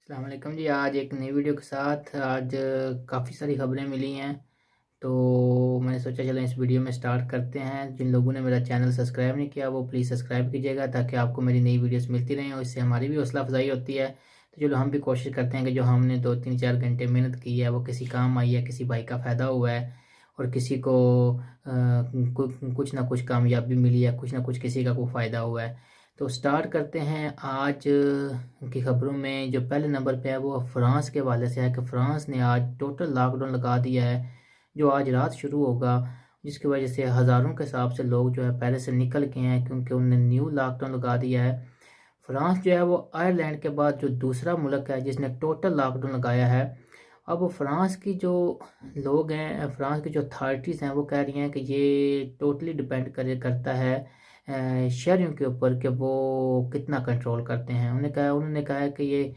अस्सलाम वालेकुम जी। आज एक नई वीडियो के साथ आज काफ़ी सारी खबरें मिली हैं, तो मैंने सोचा चलो इस वीडियो में स्टार्ट करते हैं। जिन लोगों ने मेरा चैनल सब्सक्राइब नहीं किया वो प्लीज़ सब्सक्राइब कीजिएगा ताकि आपको मेरी नई वीडियोस मिलती रहें और इससे हमारी भी हौसला अफजाई होती है। तो चलो हम भी कोशिश करते हैं कि जो हमने 2-3-4 घंटे मेहनत की है वो किसी काम आई है, किसी भाई का फ़ायदा हुआ है और किसी को कुछ ना कुछ कामयाबी मिली है, कुछ ना कुछ किसी का कोई फ़ायदा हुआ है। तो स्टार्ट करते हैं आज की खबरों में। जो पहले नंबर पे है वो फ्रांस के हवाले से है कि फ्रांस ने आज टोटल लॉकडाउन लगा दिया है, जो आज रात शुरू होगा, जिसकी वजह से हज़ारों के हिसाब से लोग जो है पहले से निकल गए हैं क्योंकि उन्होंने न्यू लॉकडाउन लगा दिया है। फ्रांस जो है वो आयरलैंड के बाद जो दूसरा मुल्क है जिसने टोटल लॉकडाउन लगाया है। अब फ्रांस की जो लोग हैं, फ्रांस की जो अथॉरिटीज़ हैं वो कह रही हैं कि ये टोटली डिपेंड करता है शहरियों के ऊपर कि वो कितना कंट्रोल करते हैं। उन्होंने कहा है कि ये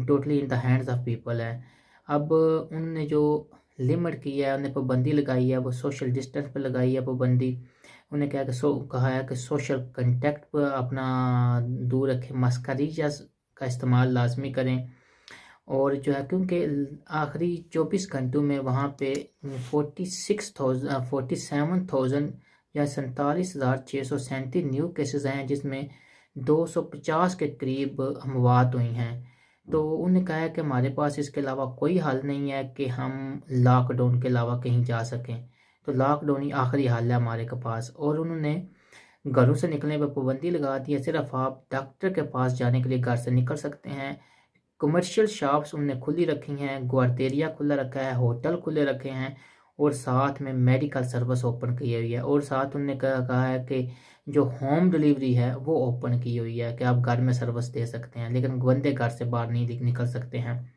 totally in the hands of people है। अब उन्होंने जो लिमिट की है, उन्हें पाबंदी लगाई है, वो सोशल डिस्टेंस पर लगाई है पाबंदी। उन्हें कहा है कि सोशल कंटेक्ट पर अपना दूर रखें, मस्करीजा का इस्तेमाल लाजमी करें। और जो है क्योंकि आखिरी 24 घंटों में वहाँ पे 47,000 या 47,637 न्यू केसेस आए हैं, जिसमें 250 के करीब अमवात हुई हैं। तो उन्होंने कहा है कि हमारे पास इसके अलावा कोई हल नहीं है कि हम लॉकडाउन के अलावा कहीं जा सकें। तो लॉकडाउन ही आखिरी हल है हमारे के पास। और उन्होंने घरों से निकलने पर पाबंदी लगा दी है, सिर्फ आप डॉक्टर के पास जाने के लिए घर से निकल सकते हैं। कमर्शियल शॉप्स उनने खुली रखी हैं, ग्वारतेरिया खुला रखा है, होटल खुले रखे हैं और साथ में मेडिकल सर्विस ओपन की हुई है। और साथ उनने कहा है कि जो होम डिलीवरी है वो ओपन की हुई है कि आप घर में सर्विस दे सकते हैं, लेकिन बंदे घर से बाहर नहीं निकल सकते हैं।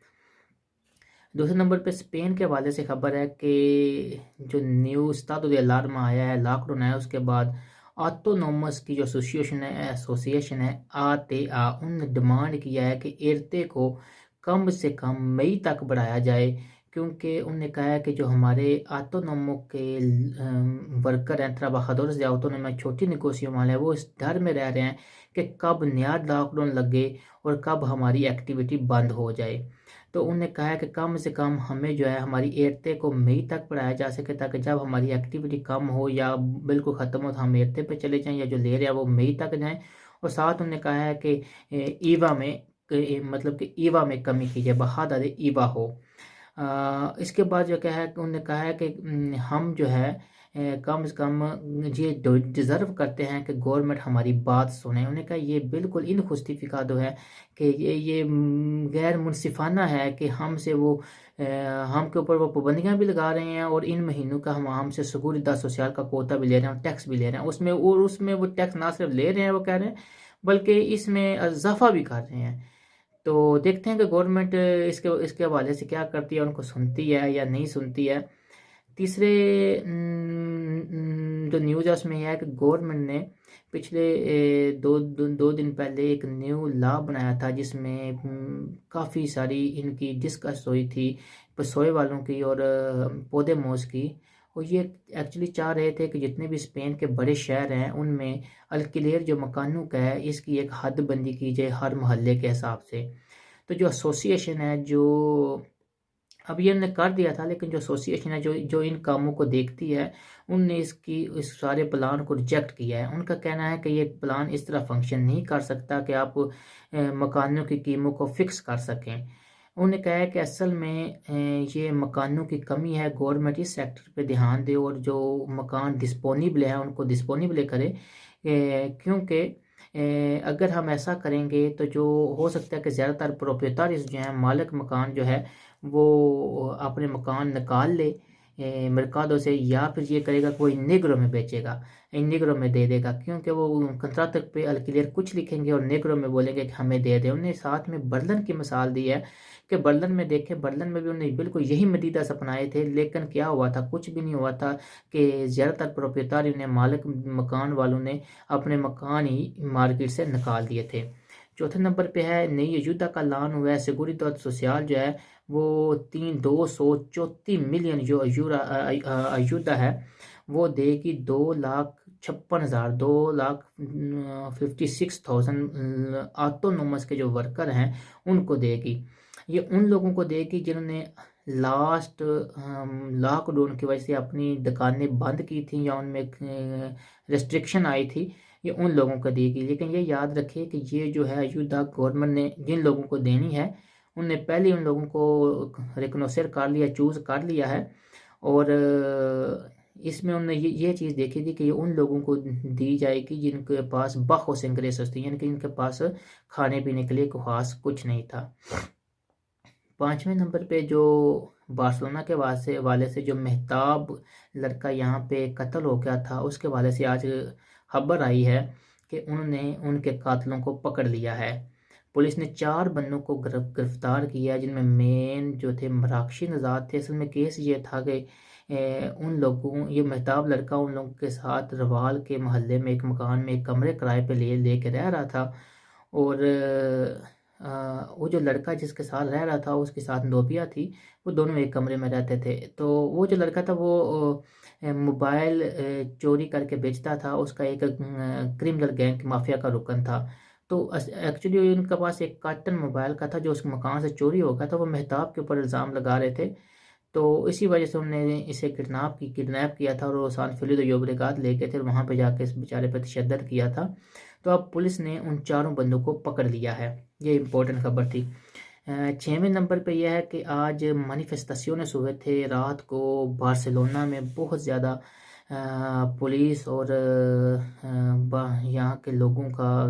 दूसरे नंबर पे स्पेन के हवाले से खबर है कि जो न्यू स्टादो दे अलार्मा आया है, लॉकडाउन आया उसके बाद ऑटोनोमस की जो एसोसिएशन है ATA, उनने डिमांड किया है कि एरते को कम से कम मई तक बढ़ाया जाए, क्योंकि उन्होंने कहा है कि जो हमारे ऑटोनोमो के वर्कर हैं, ट्रabajadores de autónoma, छोटी निकोसियों वाले हैं, वो इस डर में रह रहे हैं कि कब नया लॉकडाउन लगे और कब हमारी एक्टिविटी बंद हो जाए। तो उन्होंने कहा है कि कम से कम हमें जो है हमारी एरते को मई तक बढ़ाया जा सके, ताकि जब हमारी एक्टिविटी कम हो या बिल्कुल ख़त्म हो तो हम एरते पे चले जाएं, या जो ले रहे हैं वो मई तक जाएं। और साथ उन्होंने कहा है कि मतलब कि ईवा में कमी कीजिए, बहुत ज़्यादा ईवा हो। इसके बाद जो क्या है उन्होंने कहा है कि हम जो है कम से कम ये डिज़र्व करते हैं कि गवर्नमेंट हमारी बात सुने। उन्होंने कहा ये बिल्कुल इन खुस्तिफिकादो है कि ये गैर मुनसिफाना है कि हमसे वो हम के ऊपर वो पाबंदियाँ भी लगा रहे हैं और इन महीनों का हम हमसे सिक्योरिटी सोशल का कोटा भी ले रहे हैं और टैक्स भी ले रहे हैं उसमें वो टैक्स ना सिर्फ ले रहे हैं, वो कह रहे हैं बल्कि इसमें इजाफा भी कर रहे हैं। तो देखते हैं कि गवर्नमेंट इसके इसके हवाले से क्या करती है, उनको सुनती है या नहीं सुनती है। तीसरे जो न्यूज़ है उसमें यह है कि गवर्नमेंट ने पिछले दो दिन पहले एक न्यू लॉ बनाया था, जिसमें काफ़ी सारी इनकी डिस्कस हुई थी पसोए वालों की और पोदेमोस की। और ये एक्चुअली चाह रहे थे कि जितने भी स्पेन के बड़े शहर हैं उनमें अल्किलेर जो मकानों का है इसकी एक हद बंदी की जाए हर मोहल्ले के हिसाब से। तो जो एसोसिएशन है, जो अब ये उन्होंने कर दिया था, लेकिन जो एसोसिएशन है जो इन कामों को देखती है, उनने इस सारे प्लान को रिजेक्ट किया है। उनका कहना है कि ये प्लान इस तरह फंक्शन नहीं कर सकता कि आप मकानों की कीमतों को फिक्स कर सकें। उन्होंने कहा है कि असल में ये मकानों की कमी है, गवर्नमेंट इस सेक्टर पे ध्यान दे और जो मकान डिस्पोनिबल है उनको डिस्पोनिबल करे, क्योंकि अगर हम ऐसा करेंगे तो जो हो सकता है कि ज़्यादातर प्रोप्रिएटारीज जो हैं, मालिक मकान जो है वो अपने मकान निकाल ले मरकादो से, या फिर ये करेगा कोई नेग्रो में बेचेगा, नेग्रो में दे देगा, क्योंकि वो कंट्राक्ट पे अल्किलियर कुछ लिखेंगे और नेग्रो में बोलेंगे कि हमें दे दे। उन्हें साथ में बर्लिन की मिसाल दी है कि बर्लिन में देखें, बर्लिन में भी उन्हें बिल्कुल यही मदीदा अपनाए थे, लेकिन क्या हुआ था, कुछ भी नहीं हुआ था कि ज़्यादातर प्रोप्रिएटारी ने, मालिक मकान वालों ने अपने मकान ही मार्केट से निकाल दिए थे। चौथे नंबर पे है नई अयूदा का ऐलान हुआ है। सिक्योरिटी सोशल जो है वो 234 मिलियन जो अयूदा है वो देगी 2 लाख 2,56,000 2,56,000 ऑटोनोमस के जो वर्कर हैं उनको देगी। ये उन लोगों को देगी जिन्होंने लास्ट लॉकडाउन की वजह से अपनी दुकानें बंद की थी या उनमें रिस्ट्रिक्शन आई थी, ये उन लोगों को देगी। लेकिन ये याद रखिए कि ये जो है अयोध्या गवर्नमेंट ने जिन लोगों को देनी है उनने पहले उन लोगों को रिकनोसर कर लिया, चूज़ कर लिया है। और इसमें उन्होंने ये चीज़ देखी थी कि ये उन लोगों को दी जाएगी जिनके पास बहुत इंग्रेस थी, यानी कि इनके पास खाने पीने के लिए खास कुछ नहीं था। 5वें नंबर पे जो बार्सिलोना के वाले से जो मेहताब लड़का यहाँ पे कत्ल हो गया था, उसके वाले से आज खबर आई है कि उन्होंने उनके कातिलों को पकड़ लिया है। पुलिस ने 4 बंदों को गिरफ्तार किया है, जिनमें मेन जो थे मराकशी नजात थे। असल में केस ये था कि उन लोगों, ये मेहताब लड़का उन लोगों के साथ रवाल के मोहल्ले में एक मकान में एक कमरे किराए पे ले के रह रहा था। और वो जो लड़का जिसके साथ रह रहा था उसके साथ नोबिया थी, वो दोनों एक कमरे में रहते थे। तो वो जो लड़का था वो मोबाइल चोरी करके बेचता था, उसका एक क्रिमिनल गैंग माफिया का रुकन था। तो एक्चुअली उनके पास एक कार्टन मोबाइल का था जो उस मकान से चोरी हो गया था। वो मेहताब के ऊपर इल्ज़ाम लगा रहे थे, तो इसी वजह से उन्होंने इसे किडनैप किया था और सान फिलिदो योबरेगाद ले गए थे, वहाँ पे जाके इस बेचारे पर तशद्दुद किया था। तो अब पुलिस ने उन 4 बंदों को पकड़ लिया है। ये इम्पोर्टेंट खबर थी। 6वें नंबर पे यह है कि आज मैनिफेस्टेशंस हुए थे रात को बार्सिलोना में। बहुत ज़्यादा पुलिस और यहाँ के लोगों का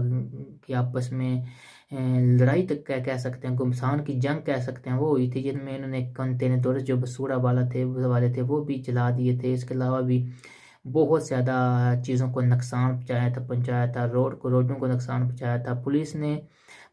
कि आपस में लड़ाई तक कह सकते हैं, घुमसान की जंग कह सकते हैं, वो हुई थी, जिनमें इन्होंने कंटेनर जो बसूड़ा वाले थे वो भी जला दिए थे। इसके अलावा भी बहुत ज़्यादा चीज़ों को नुकसान पहुंचाया था, रोडों को नुकसान पहुंचाया था। पुलिस ने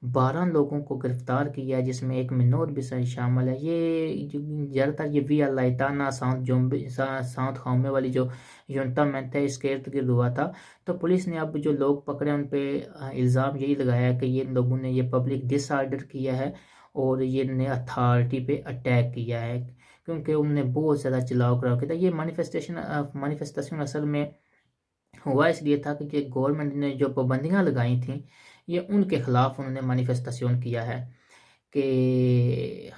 12 लोगों को गिरफ्तार किया, जिसमें एक मिनोर भी शामिल है। ये ज़्यादातर ये विया लाइटाना साउथ खामे वाली जो यूनटामेंट है इसके इर्द गिर्द हुआ था। तो पुलिस ने अब जो लोग पकड़े उन पे इल्ज़ाम यही लगाया कि ये लोगों ने ये पब्लिक डिसऑर्डर किया है और ये ने अथॉरिटी पे अटैक किया है, क्योंकि उनने बहुत ज़्यादा चिल्लाव कराव किया था। ये मैनिफेस्टेशन असल में हुआ इसलिए था कि गवर्नमेंट ने जो पाबंदियाँ लगाई थी ये उनके खिलाफ उन्होंने मैनिफेस्टेशन किया है कि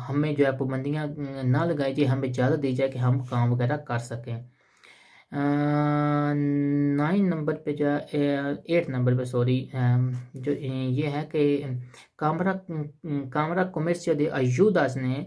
हमें जो है पाबंदियाँ ना लगाई जाए, हमें इजाज़त दी जाए कि हम काम वगैरह कर सकें। 9 नंबर पे जो है 8 नंबर पे सॉरी जो ये है कि कामरा कमर्शियो दे अयूदास ने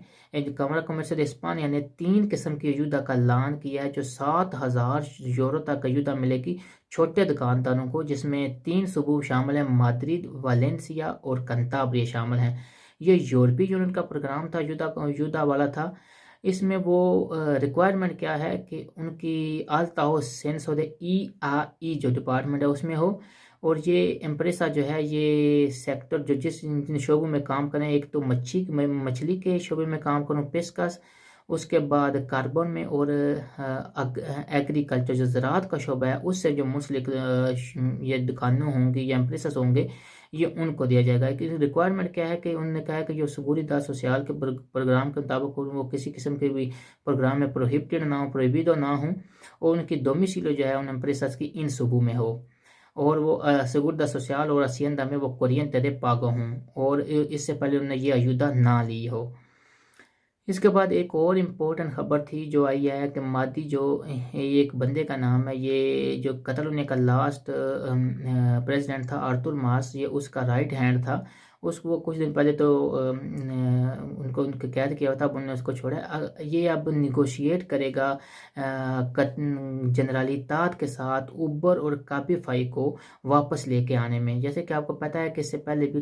कामरा कमर्शियो दे इस्पानिया ने 3 किस्म की अयूदा का ऐलान किया है, जो 7,000 यूरो तक अयूदा मिलेगी छोटे दुकानदारों को, जिसमें 3 सूबों शामिल हैं, माद्रिद, वालेंसिया और कंताब्रिया शामिल हैं। ये यूरोपीय यूनियन का प्रोग्राम था, अयूदा वाला था। इसमें वो रिक्वायरमेंट क्या है कि उनकी आलता हो सेंस हो दे EAE जो डिपार्टमेंट है उसमें हो। और ये एम्प्रेसा जो है ये सेक्टर जो जिन शोबों में काम करें, एक तो मछली के शोबे में काम करूँ, पेस्कस, उसके बाद कार्बन में, और एग्रीकल्चर जो ज़राअत का शोबा है उससे जो मुंसलिक ये दुकानें होंगी या एम्प्रेसस होंगे ये उनको दिया जाएगा। रिक्वायरमेंट क्या है कि उन्होंने कहा है कि जो seguridad सोशल के प्रोग्राम के मुताबिक वो किसी किस्म के भी प्रोग्राम में प्रोहिबिटेड ना हो, प्रोहिबिdo ना हो, और उनकी डोमिसिलो जो है उन एम्प्रेसस की इन सूबों में हो, और वो seguridad सोशल और हसियंदा में वो कोरियंटे दे पागो हों, और इससे पहले उन्होंने ये अयूदा ना ली हो। इसके बाद एक और इम्पोर्टेंट खबर थी जो आई है कि मादी जो एक बंदे का नाम है, ये जो कत्ल होने का लास्ट प्रेसिडेंट था आर्थुर मास, ये उसका राइट हैंड था। उसको कुछ दिन पहले तो उनको कैद किया था, उन्होंने उसको छोड़ा। ये अब निगोशिएट करेगा जनरलितात के साथ उबर और काबीफाई को वापस लेके आने में। जैसे कि आपको पता है कि इससे पहले भी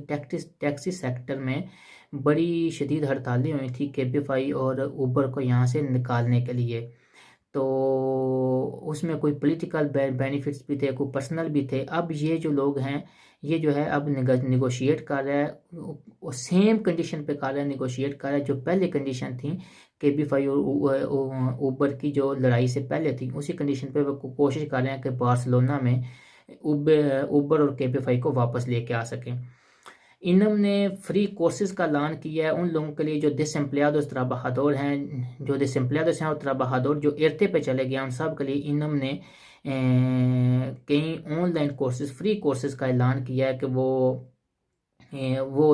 टैक्सी सेक्टर में बड़ी शदीद हड़तालें हुई थी केबीफाई और उबर को यहाँ से निकालने के लिए। तो उसमें कोई पॉलिटिकल बेनिफिट्स भी थे, कोई पर्सनल भी थे। अब ये जो लोग हैं ये जो है अब निगोशिएट कर रहा है, सेम कंडीशन पे कर रहा है, निगोशिएट कर रहा है जो पहले कंडीशन थी केबीफाई और उबर की जो लड़ाई से पहले थी, उसी कंडीशन पे वो कोशिश कर रहे हैं कि बार्सिलोना में उबर और केबीफाई को वापस लेके आ सकें। इनम ने फ्री कोर्सेज का ऐलान किया है उन लोगों के लिए जो डिसएम्प्लॉयड ट्राबajador हैं, जो डिसएम्प्लॉयड हैं और ट्राबajador जो इर्ते पे चले गए, उन सब के लिए इनम ने कई ऑनलाइन कोर्सेज, फ्री कोर्सेज का ऐलान किया है कि वो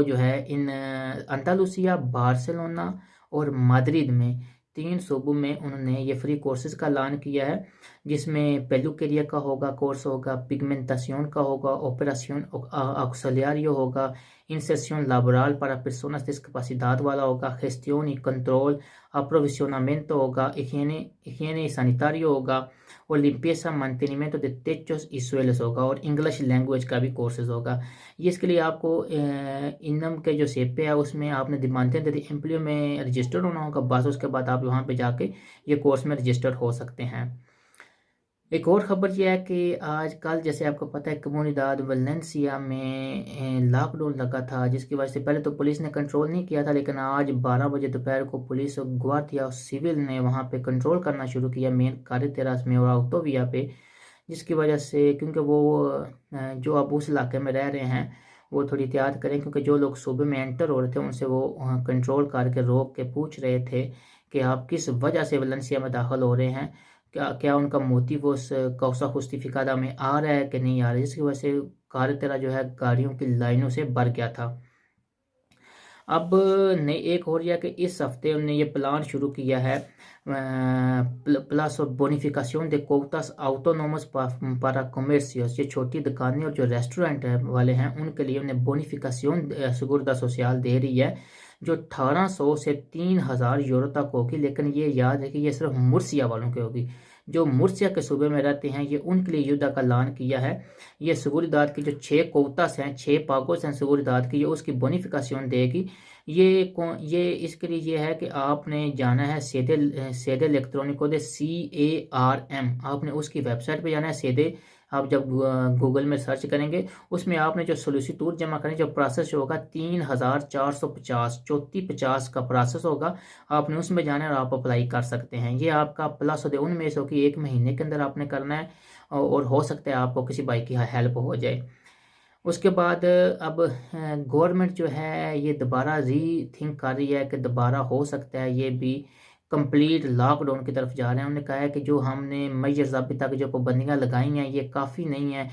जो है इन अंदालुसिया, बार्सिलोना और माद्रिद में 3 सूबों में उन्होंने ये फ्री कोर्सेज का ऐलान किया है, जिसमें पेलुकेरिया का होगा, कोर्स होगा, पिगमेंटासियोन का होगा, ऑपरेशन ऑक्सिलियारियो होगा, inserción laboral para personas discapacidad वाला होगा, gestión y control, aprovisionamiento होगा, higiene y sanitario होगा, और limpieza, mantenimiento de techos y suelos होगा, और इंग्लिश लैंग्वेज का भी कोर्सेज होगा। ये इसके लिए आपको इनम के जो सेपे है उसमें आपने डिमांडेड एम्प्लॉय में रजिस्टर्ड होना होगा, बस उसके बाद आप वहाँ पे जाके ये कोर्स में रजिस्टर्ड हो सकते हैं। एक और ख़बर यह है कि आज कल जैसे आपको पता है कम्युनिदाद वलेंसिया में लॉकडाउन लगा था, जिसकी वजह से पहले तो पुलिस ने कंट्रोल नहीं किया था, लेकिन आज 12 बजे दोपहर को पुलिस और गुआर्डिया सिविल ने वहां पे कंट्रोल करना शुरू किया मेन कार्रेटेरास में और ऑटोविया पे, जिसकी वजह से क्योंकि वो जो अब उस इलाके में रह रहे हैं वो थोड़ी एहतियात करें, क्योंकि जो लोग सूबे में एंटर हो रहे थे उनसे वो कंट्रोल करके रोक के पूछ रहे थे कि आप किस वजह से वलेंसिया में दाखिल हो रहे हैं, क्या उनका मोटिव उस कौसा जुस्टिफिकादा में आ रहा है कि नहीं आ रहा है, जिसकी वजह से कार्रेटेरा जो है गाड़ियों की लाइनों से भर गया था। अब ने एक हो रहा है कि इस हफ्ते उन्होंने ये प्लान शुरू किया है प्लास और बोनिफिकेशन दे कोटास ऑटोनोमस पारा कॉमर्शियस, ये छोटी दुकानें और जो रेस्टोरेंट वाले हैं उनके लिए उन्हें बोनिफिकेशन seguridad सोशल दे रही है, जो 1800 से 3000 यूरो तक होगी। लेकिन ये याद है कि ये सिर्फ मुर्सिया वालों की होगी, जो मुर्सिया के सूबे में रहते हैं, ये उनके लिए युद्ध का ऐलान किया है। ये seguridad की जो 6 कोटास हैं, 6 पागोस हैं seguridad की, ये उसकी बोनिफिकेशन देगी। ये इसके लिए ये है कि आपने जाना है सीधे इलेक्ट्रॉनिको दे CARM, आपने उसकी वेबसाइट पे जाना है सीधे। आप जब गूगल में सर्च करेंगे उसमें आपने जो सोलिसिट्यूड जमा करें, जो प्रोसेस होगा 3450 3450 का प्रोसेस होगा, आपने उसमें जाना है और आप अप्लाई कर सकते हैं। ये आपका प्लस होते उनमें से कि 1 महीने के अंदर आपने करना है और हो सकता है आपको किसी भाई की हेल्प हो जाए। उसके बाद अब गवर्नमेंट जो है ये दोबारा री थिंक कर रही है कि दोबारा हो सकता है ये भी कंप्लीट लॉकडाउन की तरफ जा रहे हैं। उन्होंने कहा है कि जो हमने मई ज़ाबिता की जो पाबंदियाँ लगाई हैं ये काफ़ी नहीं है,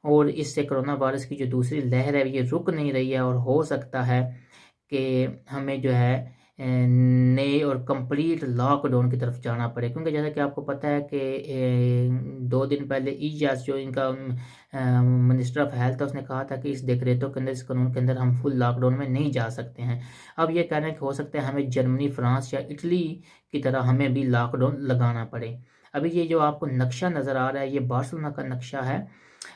और इससे कोरोना वायरस की जो दूसरी लहर है ये रुक नहीं रही है, और हो सकता है कि हमें जो है नए और कंप्लीट लॉकडाउन की तरफ जाना पड़े। क्योंकि जैसा कि आपको पता है कि 2 दिन पहले ईजाज जो इनका मिनिस्टर ऑफ हेल्थ है उसने कहा था कि इस डिक्रेटो के अंदर, इस कानून के अंदर हम फुल लॉकडाउन में नहीं जा सकते हैं। अब ये कह रहे हैं कि हो सकता है हमें जर्मनी, फ्रांस या इटली की तरह हमें भी लॉकडाउन लगाना पड़े। अभी ये जो आपको नक्शा नज़र आ रहा है ये बार्सिलोना का नक्शा है।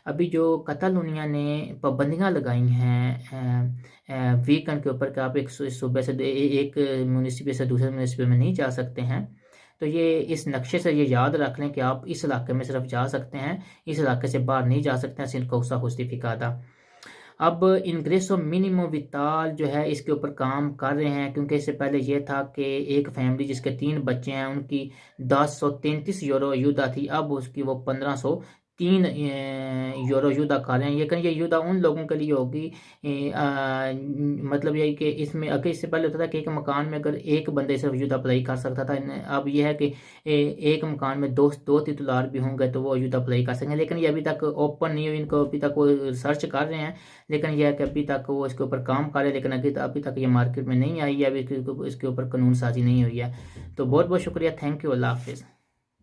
अभी जो कतालूनिया ने पाबंदियाँ लगाई हैं वीकेंड के ऊपर कि आप एक सूबे से एक म्यूनिसिपल से दूसरे म्यूनिसिपल में नहीं जा सकते हैं, तो ये इस नक्शे से ये याद रख लें कि आप इस इलाके में सिर्फ जा सकते हैं, इस इलाके से बाहर नहीं जा सकते हैं, सिन कौसा जुस्टिफिकादा। अब इंग्रेसो मिनिमो विटाल जो है इसके ऊपर काम कर रहे हैं, क्योंकि इससे पहले ये था कि एक फैमिली जिसके 3 बच्चे हैं उनकी 1033 यूरो युद्धा थी, अब उसकी वो 1503 यूरो युद्धा कर रहे हैं। लेकिन ये युद्धा उन लोगों के लिए होगी, मतलब यही कि इसमें अगर इससे पहले होता था कि एक मकान में अगर एक बंदे सिर्फ युद्धा अप्लाई कर सकता था, अब यह है कि एक मकान में दो तितुलार भी होंगे तो वो युद्धा अप्लाई कर सकेंगे। लेकिन ये अभी तक ओपन नहीं हुई, इनको अभी तक वो रिसर्च कर रहे हैं, लेकिन यह है कि अभी तक वो इसके ऊपर काम कर रहे हैं, लेकिन अभी तक ये मार्केट में नहीं आई है, अभी इसके ऊपर कानून साजी नहीं हुई है। तो बहुत बहुत शुक्रिया, थैंक यू, अल्लाह हाफिज़।